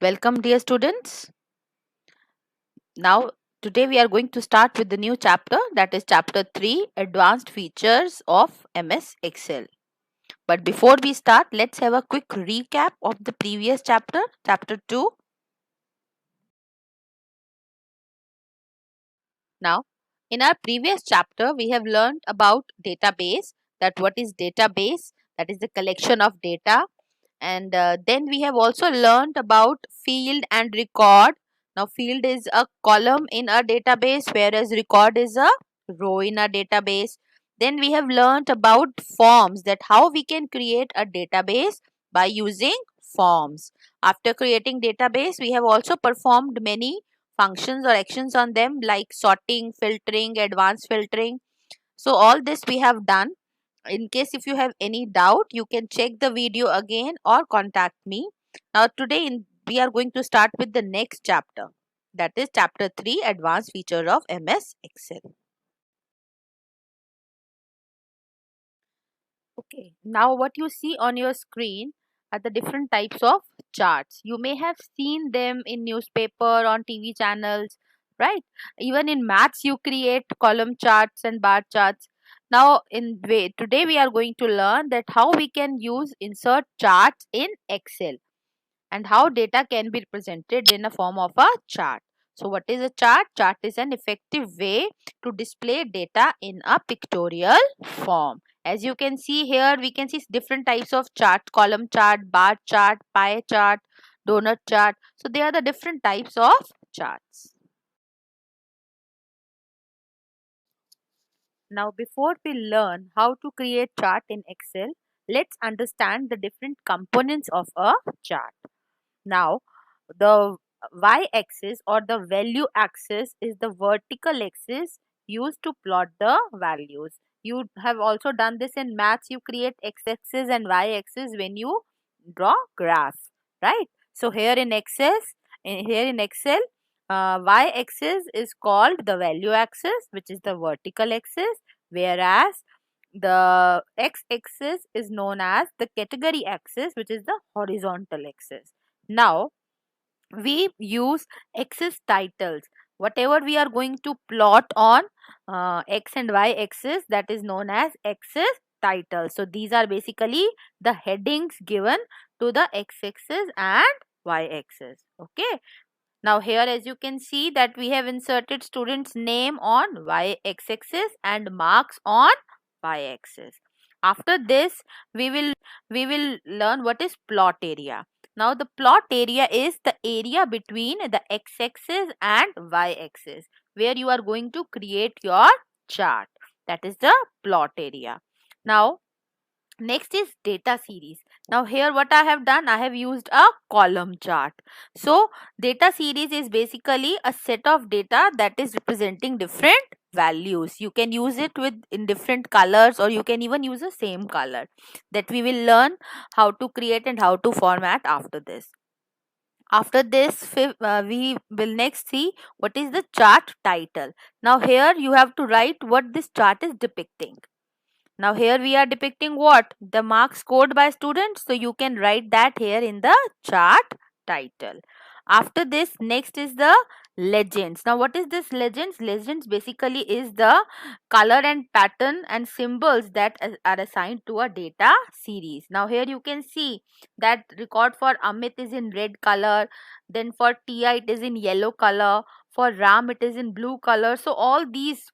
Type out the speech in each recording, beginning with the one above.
Welcome, dear students. Now, today we are going to start with the new chapter, that is chapter 3, Advanced Features of MS Excel. But before we start, let's have a quick recap of the previous chapter, chapter 2. Now, in our previous chapter, we have learned about database, that what is database, that is the collection of data. And then we have also learned about field and record. Now field is a column in a database, whereas record is a row in a database. Then we have learned about forms, that how we can create a database by using forms. After creating database, we have also performed many functions or actions on them, like sorting, filtering, advanced filtering. So all this we have done. In case if you have any doubt, you can check the video again or contact me. Now today we are going to start with the next chapter, that is chapter 3, Advanced Feature of MS Excel. Okay, now what you see on your screen are the different types of charts. You may have seen them in newspaper, on TV channels, right? Even in maths you create column charts and bar charts. Now today we are going to learn that how we can use insert charts in Excel and how data can be represented in a form of a chart. So what is a chart? Chart is an effective way to display data in a pictorial form. As you can see here, we can see different types of chart: column chart, bar chart, pie chart, donut chart. So they are the different types of charts. Now before we learn how to create chart in Excel, let's understand the different components of a chart. Now the y-axis or the value axis is the vertical axis used to plot the values. You have also done this in maths. You create x-axis and y-axis when you draw graphs, right? So here in Excel, y-axis is called the value axis, which is the vertical axis, whereas the x-axis is known as the category axis, which is the horizontal axis. Now we use axis titles. Whatever we are going to plot on x and y axis, that is known as axis title. So these are basically the headings given to the x axis and y axis. Okay, now here as you can see that we have inserted students name on y axis and marks on y axis. After this we will learn what is plot area. Now the plot area is the area between the x-axis and y-axis where you are going to create your chart. That is the plot area. Now next is data series. Now here what I have done, I have used a column chart. So data series is basically a set of data that is representing different values. You can use it with in different colors, or you can even use the same color. That we will learn how to create and how to format after this. After this we will next see what is the chart title. Now here you have to write what this chart is depicting. Now here we are depicting what? The marks scored by students. So you can write that here in the chart title. After this, next is the legends. Now what is this legends? Legends basically is the color and pattern and symbols that are assigned to a data series. Now here you can see that record for Amit is in red color. Then for Tia it is in yellow color. For Ram it is in blue color. So all these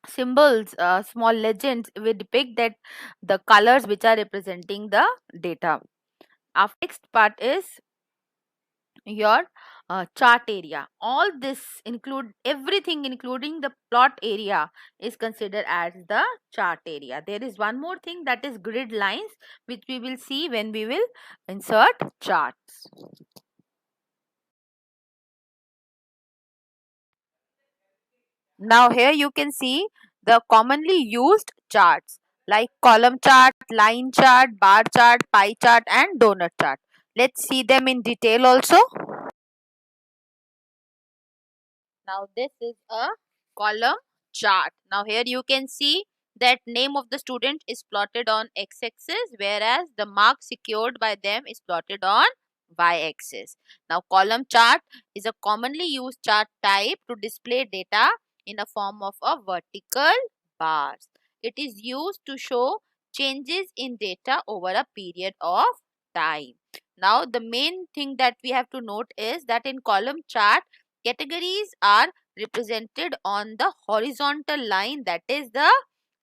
symbols, small legends will depict that the colors which are representing the data. Our next part is your chart area. All this include everything, including the plot area, is considered as the chart area. There is one more thing, that is grid lines, which we will see when we will insert charts. Now here you can see the commonly used charts like column chart, line chart, bar chart, pie chart and donut chart. Let's see them in detail also. Now this is a column chart. Now here you can see that name of the student is plotted on x-axis, whereas the mark secured by them is plotted on y-axis. Now column chart is a commonly used chart type to display data in a form of a vertical bars. It is used to show changes in data over a period of time. Now the main thing that we have to note is that in column chart, categories are represented on the horizontal line, that is the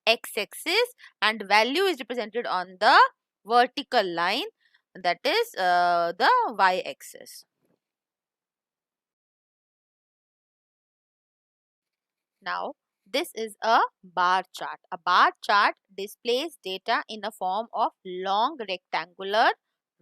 x-axis, and value is represented on the vertical line, that is the y-axis. Now, this is a bar chart. A bar chart displays data in a form of long rectangular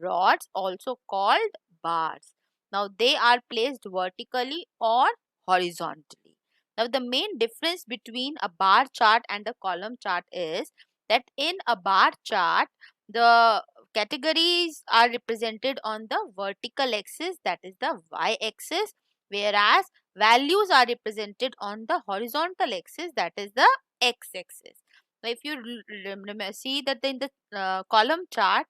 rods, also called bars. Now, they are placed vertically or horizontally. Now, the main difference between a bar chart and a column chart is that in a bar chart, the categories are represented on the vertical axis, that is the y-axis, whereas values are represented on the horizontal axis, that is the x-axis. Now, if you see that in the column chart,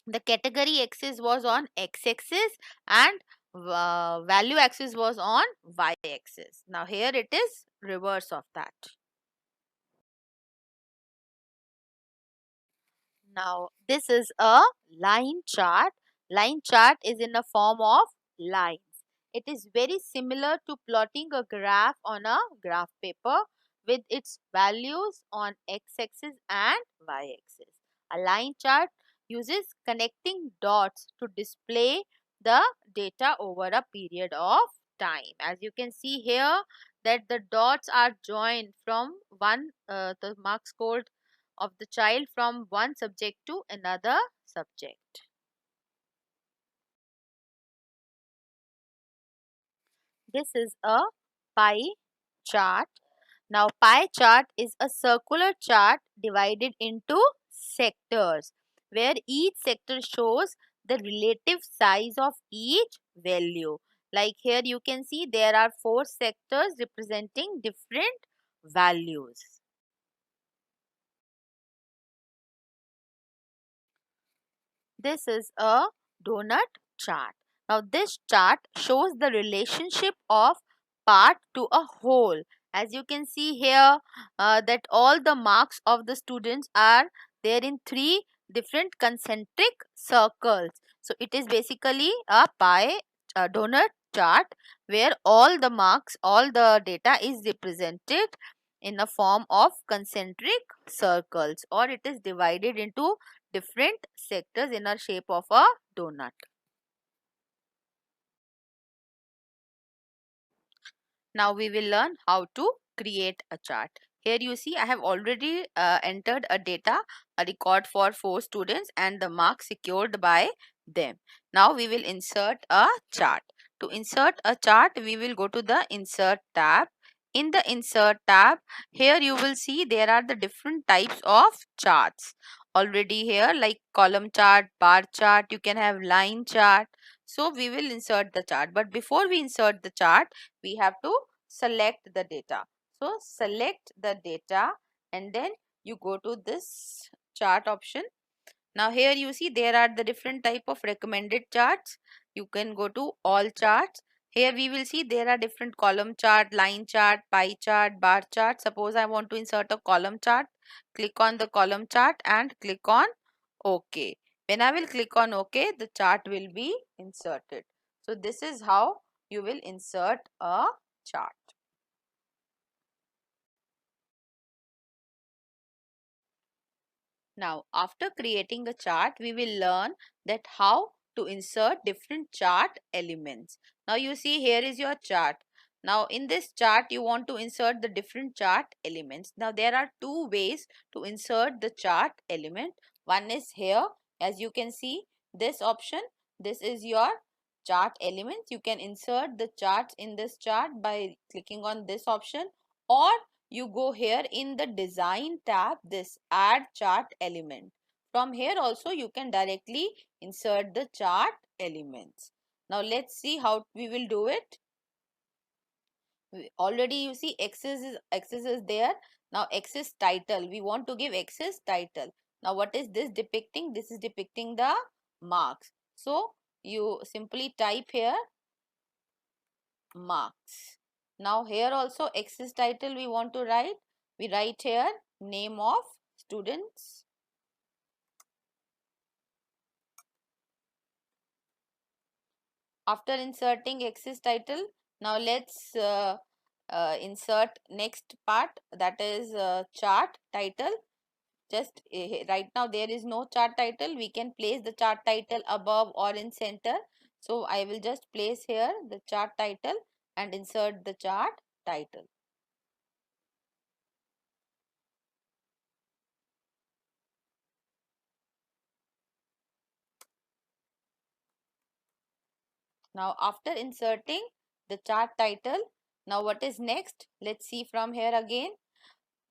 the category axis was on x-axis and value axis was on y-axis. Now, here it is reverse of that. Now, this is a line chart. Line chart is in the form of lines. It is very similar to plotting a graph on a graph paper with its values on x-axis and y-axis. A line chart uses connecting dots to display the data over a period of time. As you can see here, that the dots are joined from the mark scored of the child from one subject to another subject. This is a pie chart. Now, pie chart is a circular chart divided into sectors, where each sector shows the relative size of each value. Like here you can see there are 4 sectors representing different values. This is a donut chart. Now, this chart shows the relationship of part to a whole. As you can see here, that all the marks of the students are there in 3 different concentric circles. So, it is basically a donut chart where all the marks, all the data is represented in a form of concentric circles, or it is divided into different sectors in a shape of a donut. Now we will learn how to create a chart. Here you see I have already entered a data, a record for 4 students and the marks secured by them. Now we will insert a chart. To insert a chart, we will go to the insert tab. In the insert tab, here you will see there are the different types of charts already here, like column chart, bar chart, you can have line chart. So we will insert the chart, but before we insert the chart, we have to select the data. So select the data and then you go to this chart option. Now here you see there are the different type of recommended charts. You can go to all charts. Here we will see there are different column chart, line chart, pie chart, bar chart. Suppose I want to insert a column chart. Click on the column chart and click on OK. When I will click on OK, the chart will be inserted. So this is how you will insert a chart. Now, after creating a chart, we will learn that how to insert different chart elements. Now, you see here is your chart. Now, in this chart, you want to insert the different chart elements. Now, there are 2 ways to insert the chart element. One is here, as you can see, this option. This is your chart elements. You can insert the charts in this chart by clicking on this option, or you go here in the design tab, this add chart element. From here also you can directly insert the chart elements. Now let's see how we will do it. Already you see axis is there. Now axis title, we want to give axis title. Now what is this depicting? This is depicting the marks. So you simply type here marks. Now here also exercise title we want to write. We write here name of students. After inserting exercise title, now let's insert next part, that is chart title. Just right now there is no chart title. We can place the chart title above or in center. So I will just place here the chart title and insert the chart title. Now after inserting the chart title, now what is next? Let's see from here again.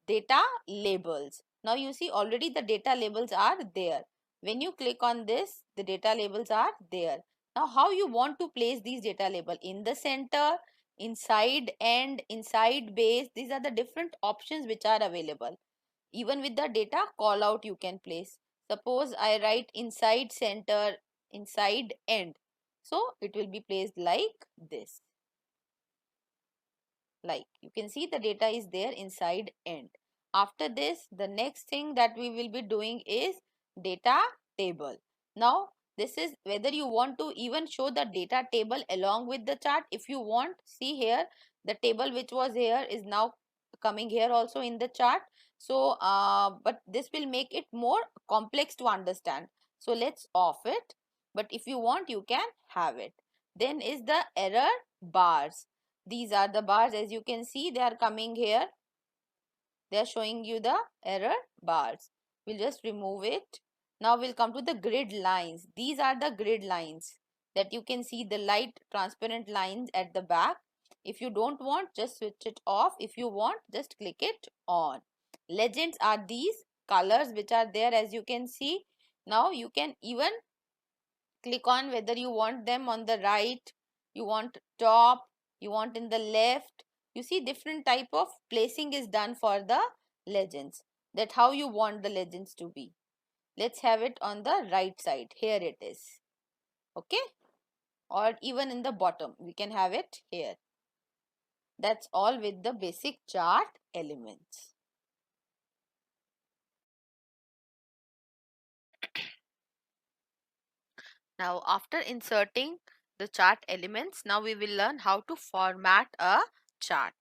Data labels. Now you see already the data labels are there. When you click on this, the data labels are there. Now how you want to place these data label? In the center, inside end, inside base. These are the different options which are available. Even with the data call out you can place. Suppose I write inside center, inside end. So it will be placed like this. Like you can see the data is there inside end. After this, the next thing that we will be doing is data table. Now this is whether you want to even show the data table along with the chart. If you want, see here the table which was here is now coming here also in the chart. So but this will make it more complex to understand, so let's off it. But if you want, you can have it. Then is the error bars. These are the bars, as you can see they are coming here. They are showing you the error bars. We'll just remove it. Now we'll come to the grid lines. These are the grid lines that you can see, the light transparent lines at the back. If you don't want, just switch it off. If you want, just click it on. Legends are these colors which are there, as you can see. Now you can even click on whether you want them on the right, you want top, you want in the left. You see different type of placing is done for the legends, that how you want the legends to be. Let's have it on the right side. Here it is. Okay, or even in the bottom we can have it here. That's all with the basic chart elements. Now after inserting the chart elements, now we will learn how to format a chart.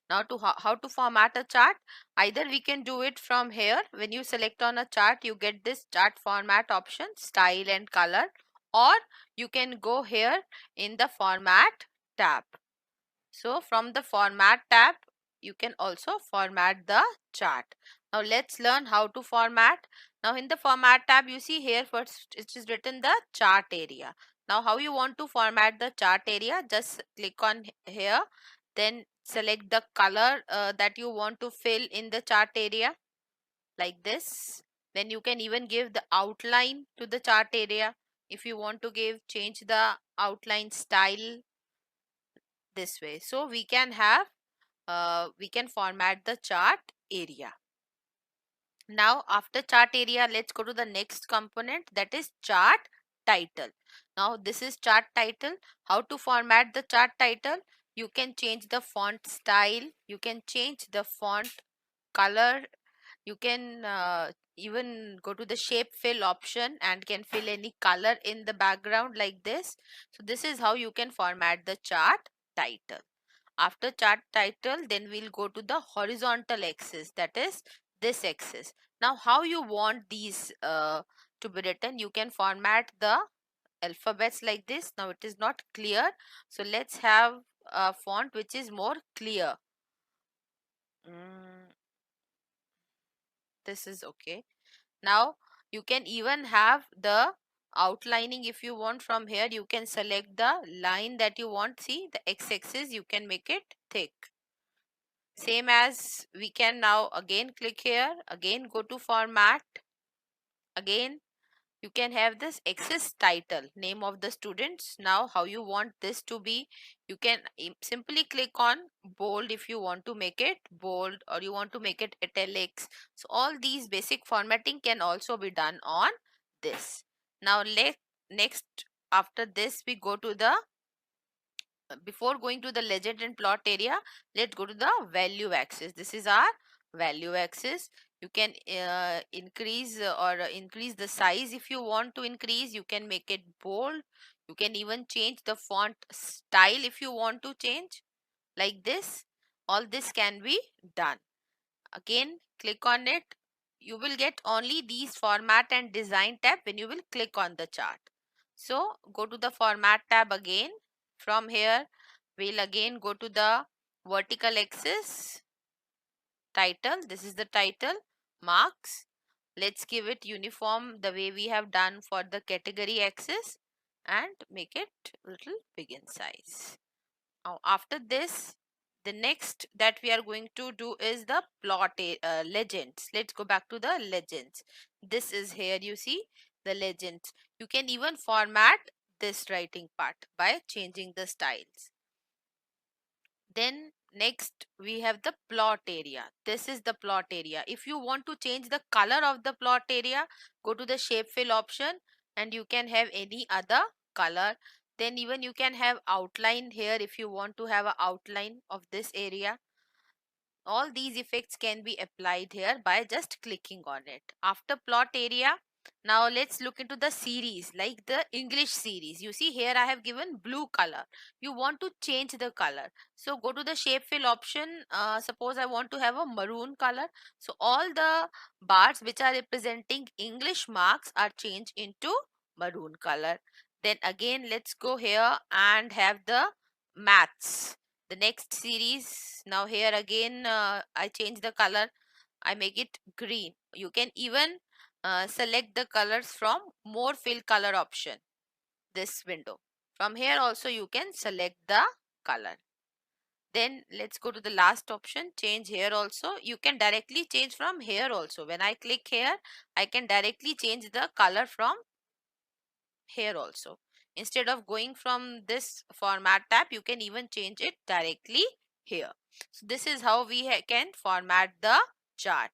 Now to how to format a chart, either we can do it from here. When you select on a chart, you get this chart format option, style and color, or you can go here in the format tab. So from the format tab, you can also format the chart. Now let's learn how to format. Now in the format tab, you see here first it is written the chart area. Now how you want to format the chart area, just click on here, then select the color that you want to fill in the chart area like this. Then you can even give the outline to the chart area. If you want to change the outline style this way. So we can have we can format the chart area. Now after chart area, let's go to the next component, that is chart title. Now this is chart title. How to format the chart title? You can change the font style, you can change the font color, you can even go to the shape fill option and can fill any color in the background like this. So this is how you can format the chart title. After chart title, then we'll go to the horizontal axis, that is this axis. Now how you want these to be written? You can format the alphabets like this. Now it is not clear, so let's have a font which is more clear. This is okay. Now you can even have the outlining. If you want, from here you can select the line that you want. See the x-axis, you can make it thick. Same as we can now again click here, again go to format, again you can have this axis title, name of the students. Now how you want this to be, you can simply click on bold if you want to make it bold, or you want to make it italics. So all these basic formatting can also be done on this. Now next after this we go to the before going to the legend and plot area, let's go to the value axis. This is our value axis. You can increase or increase the size. If you want to increase, you can make it bold. You can even change the font style if you want to change, like this. All this can be done. Again, click on it. You will get only these format and design tab when you will click on the chart. So go to the format tab again. From here we'll again go to the vertical axis, title. This is the title, marks. Let's give it uniform the way we have done for the category axis and make it little big in size. Now after this, the next that we are going to do is the plot legends. Let's go back to the legends. This is here, you see the legends. You can even format this writing part by changing the styles. Then next we have the plot area. This is the plot area. If you want to change the color of the plot area, go to the shape fill option and you can have any other color. Then even you can have outline here if you want to have an outline of this area. All these effects can be applied here by just clicking on it. After plot area, now let's look into the series, like the English series. You see here I have given blue color. You want to change the color, so go to the shape fill option. Suppose I want to have a maroon color, so all the bars which are representing English marks are changed into maroon color. Then again let's go here and have the maths, the next series. Now here again I change the color, I make it green. You can even select the colors from more fill color option, this window. From here also you can select the color. Then let's go to the last option, change here also. You can directly change from here also. When I click here, I can directly change the color from here also. Instead of going from this format tab, you can even change it directly here. So this is how we can format the chart.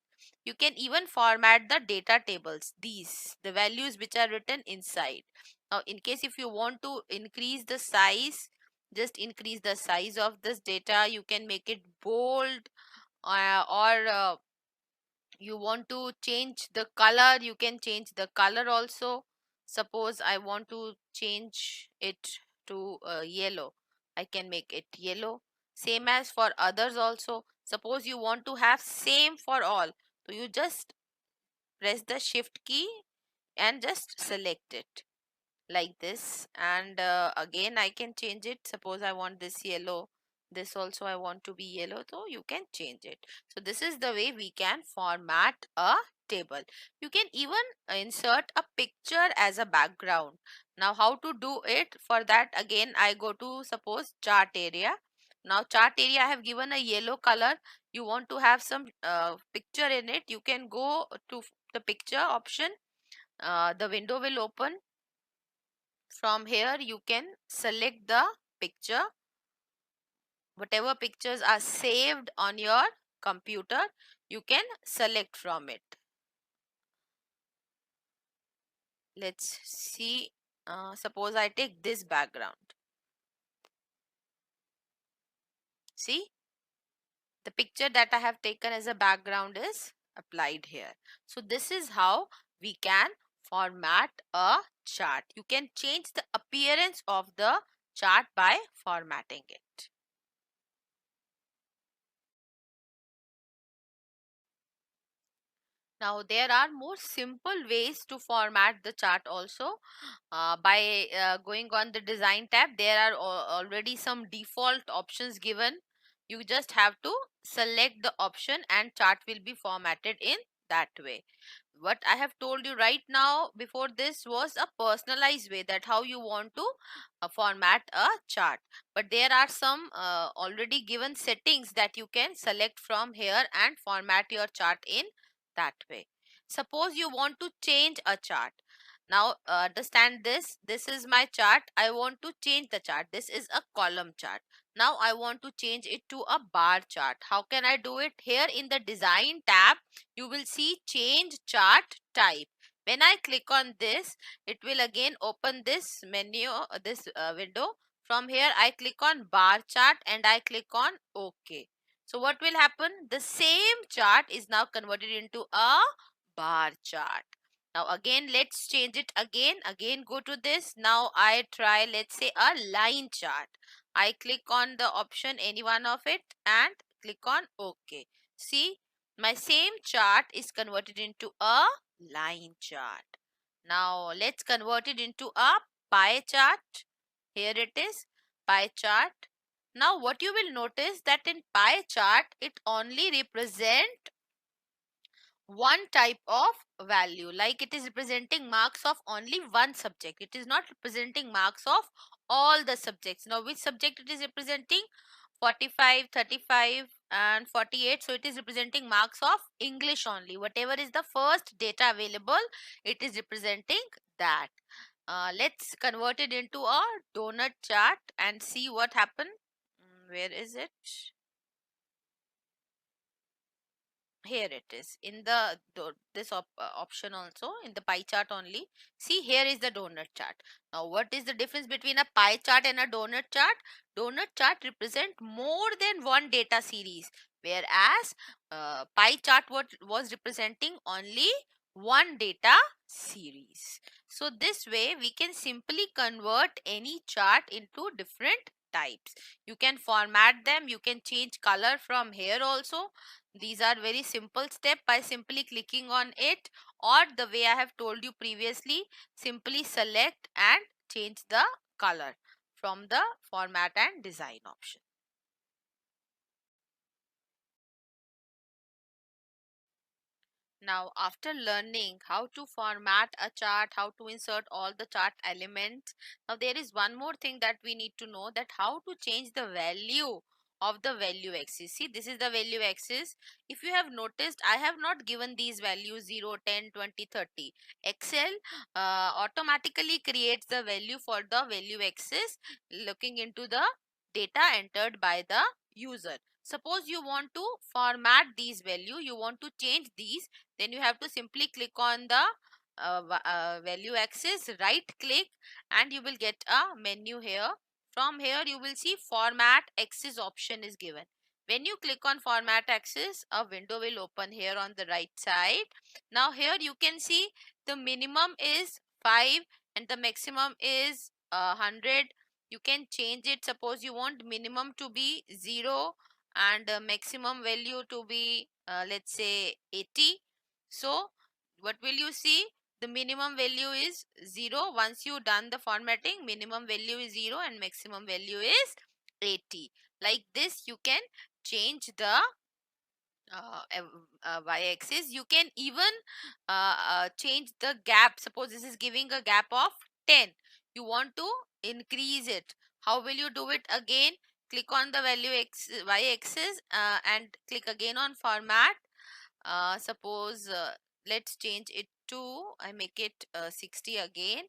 You can even format the data tables, these the values which are written inside. Now in case if you want to increase the size, just increase the size of this data. You can make it bold, or you want to change the color, you can change the color also. Suppose I want to change it to yellow, I can make it yellow. Same as for others also. Suppose you want to have same for all, so you just press the shift key and just select it like this. And again I can change it. Suppose I want this yellow, this also I want to be yellow, so you can change it. So this is the way we can format a table. You can even insert a picture as a background. Now how to do it? For that again I go to suppose chart area. Now chart area I have given a yellow color. You want to have some picture in it, you can go to the picture option. The window will open. From here you can select the picture, whatever pictures are saved on your computer you can select from it. Let's see, suppose I take this background. See, the picture that I have taken as a background is applied here. So this is how we can format a chart. You can change the appearance of the chart by formatting it. Now there are more simple ways to format the chart also. By going on the design tab, there are already some default options given. You just have to select the option and chart will be formatted in that way. What I have told you right now before this was a personalized way, that how you want to format a chart. But there are some already given settings that you can select from here and format your chart in that way. Suppose you want to change a chart. Now understand this. This is my chart. I want to change the chart. This is a column chart. Now I want to change it to a bar chart. How can I do it? Here in the design tab, you will see change chart type. When I click on this, it will again open this menu, this window. From here, I click on bar chart and I click on OK. So what will happen? The same chart is now converted into a bar chart. Now again, let's change it again. Again, go to this. Now I try, let's say, a line chart. I click on the option, any one of it, and click on OK. See, my same chart is converted into a line chart. Now let's convert it into a pie chart. Here it is, pie chart. Now what you will notice that in pie chart, it only represent one type of value, like it is representing marks of only one subject. It is not representing marks of all the subjects. Now which subject it is representing? 45, 35 and 48. So it is representing marks of English only. Whatever is the first data available, it is representing that. Let's convert it into a donut chart and see what happened. Where is it? Here it is in the this option, also in the pie chart only. See, here is the donut chart. Now what is the difference between a pie chart and a donut chart? Donut chart represent more than one data series, whereas pie chart what was representing only one data series. So this way we can simply convert any chart into different types. You can format them, you can change color from here also. These are very simple step by simply clicking on it, or the way I have told you previously, simply select and change the color from the format and design option. Now, after learning how to format a chart, how to insert all the chart elements, now there is one more thing that we need to know, that how to change the value of the value axis. See, this is the value axis. If you have noticed, I have not given these values 0, 10, 20, 30. Excel automatically creates the value for the value axis looking into the data entered by the user. Suppose you want to format these value, you want to change these, then you have to simply click on the value axis, right click, and you will get a menu here. From here you will see format axis option is given. When you click on format axis, a window will open here on the right side. Now here you can see the minimum is 5 and the maximum is 100. You can change it. Suppose you want minimum to be 0 and maximum value to be let's say 80. So what will you see? The minimum value is 0. Once you done the formatting, minimum value is 0 and maximum value is 80. Like this you can change the y-axis. You can even change the gap. Suppose this is giving a gap of 10. You want to increase it. How will you do it? Again, click on the value y-axis and click again on format. Suppose let's change it to, I make it 60 again,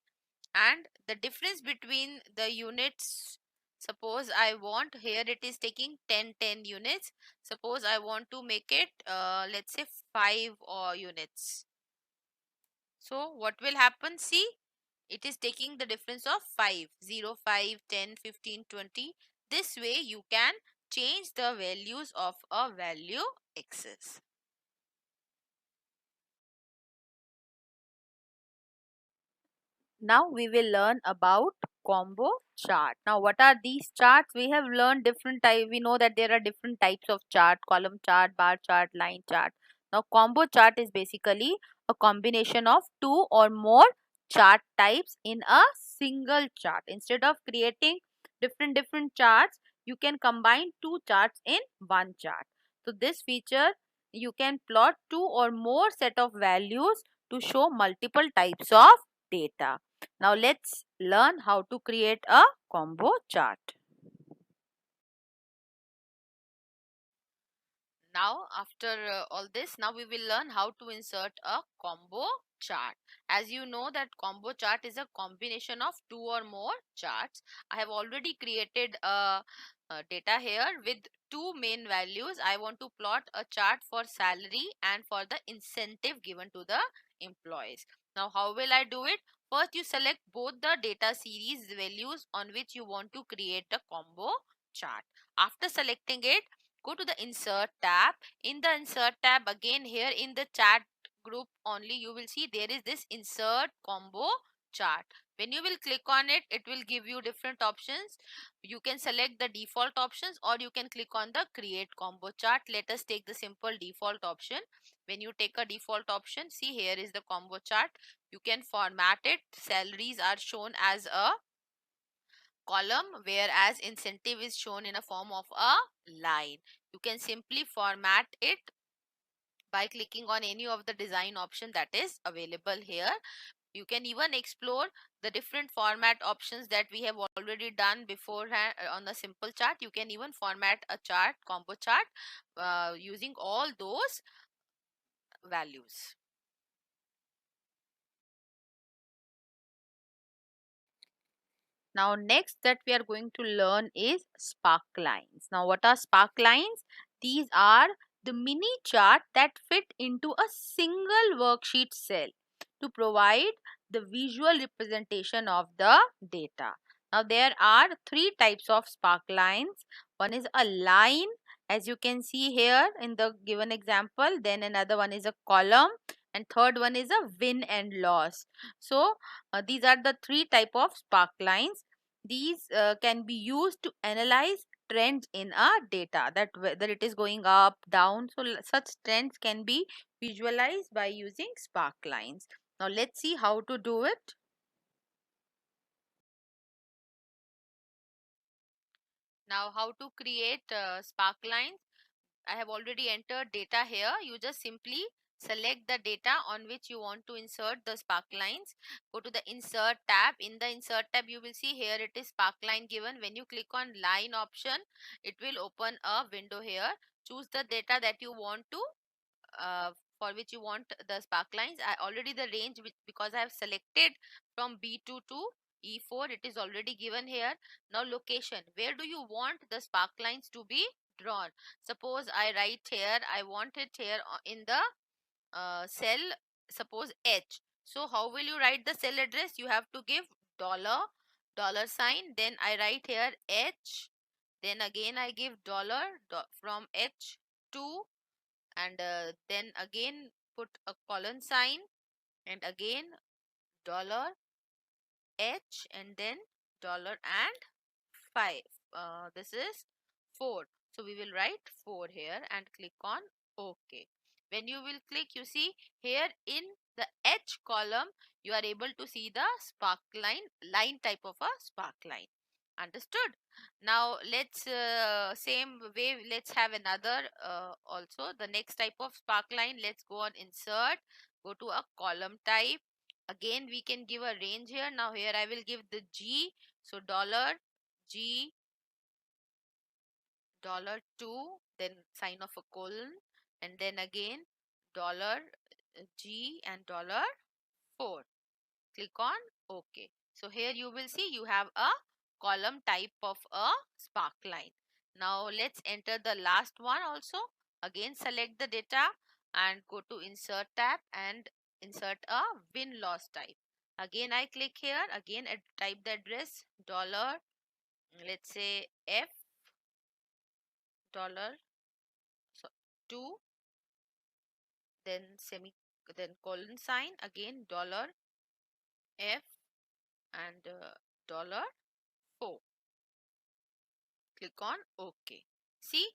and the difference between the units, suppose I want, here it is taking 10 units. Suppose I want to make it let's say 5 units. So what will happen? See, it is taking the difference of 5, 0, 5, 10, 15, 20. This way you can change the values of a value axis. Now we will learn about combo chart. Now what are these charts? We have learned different type. We know that there are different types of chart: column chart, bar chart, line chart. Now combo chart is basically a combination of two or more chart types in a single chart. Instead of creating different charts, you can combine two charts in one chart. So this feature, you can plot two or more set of values to show multiple types of data. Now let's learn how to create a combo chart. Now after all this, now we will learn how to insert a combo chart. As you know that combo chart is a combination of two or more charts. I have already created a data here with two main values. I want to plot a chart for salary and for the incentive given to the employees. Now how will I do it? First you select both the data series values on which you want to create a combo chart. After selecting it, go to the insert tab. In the insert tab, again here in the chat group only, you will see there is this insert combo chart. When you will click on it, it will give you different options. You can select the default options or you can click on the create combo chart. Let us take the simple default option. When you take a default option, see here is the combo chart. You can format it. Salaries are shown as a column, whereas incentive is shown in a form of a line. You can simply format it by clicking on any of the design option that is available here. You can even explore the different format options that we have already done beforehand on the simple chart. You can even format a chart, combo chart, using all those values. Now next that we are going to learn is spark lines. Now what are spark lines? These are the mini chart that fit into a single worksheet cell to provide the visual representation of the data. Now there are three types of spark lines. One is a line, as you can see here in the given example. Then another one is a column, and third one is a win and loss. So these are the three type of spark lines. These can be used to analyze trends in a data, that whether it is going up, down. So such trends can be visualized by using spark lines. Now let's see how to do it. Now how to create spark lines? I have already entered data here. You just simply select the data on which you want to insert the spark lines. Go to the insert tab. In the insert tab, you will see here it is spark line given. When you click on line option, it will open a window here. Choose the data that you want to for which you want the spark lines. I already the range because I have selected from B2 to E4, it is already given here. Now location, where do you want the spark lines to be drawn? Suppose I write here, I want it here in the cell, suppose H. So how will you write the cell address? You have to give dollar sign, then I write here H, then again I give dollar from H to, and then again put a colon sign, and again dollar H, and then dollar and 5. This is 4. So we will write 4 here and click on OK. When you will click, you see here in the H column, you are able to see the spark line type of a spark line. Understood? Now let's same way, let's have another also the next type of spark line. Let's go on insert, go to a column type. Again we can give a range here. Now here I will give the G, so dollar G, $2, then sign of a colon, and then again dollar G and dollar 4. Click on OK. So here you will see you have a column type of a spark line. Now let's enter the last one also. Again select the data and go to insert tab and insert a win loss type. Again I click here, again type the address dollar, let's say F dollar, so 2, then then colon sign, again dollar F and dollar 4. Click on OK. See,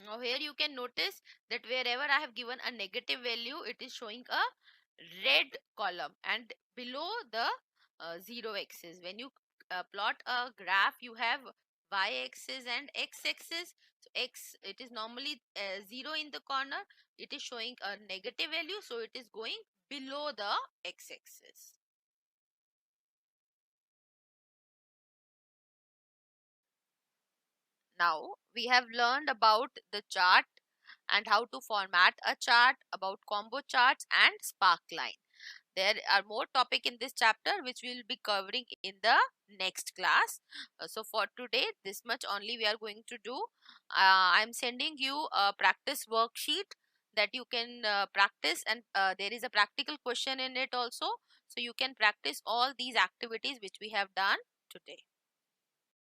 now here you can notice that wherever I have given a negative value, it is showing a red column, and below the 0 axis. When you plot a graph, you have y axis and x axis. So x, it is normally 0 in the corner. It is showing a negative value, so it is going below the x axis. Now we have learned about the chart and how to format a chart, about combo charts and spark line. There are more topic in this chapter which we will be covering in the next class. So for today, this much only we are going to do. I am sending you a practice worksheet that you can practice, and there is a practical question in it also, so you can practice all these activities which we have done today.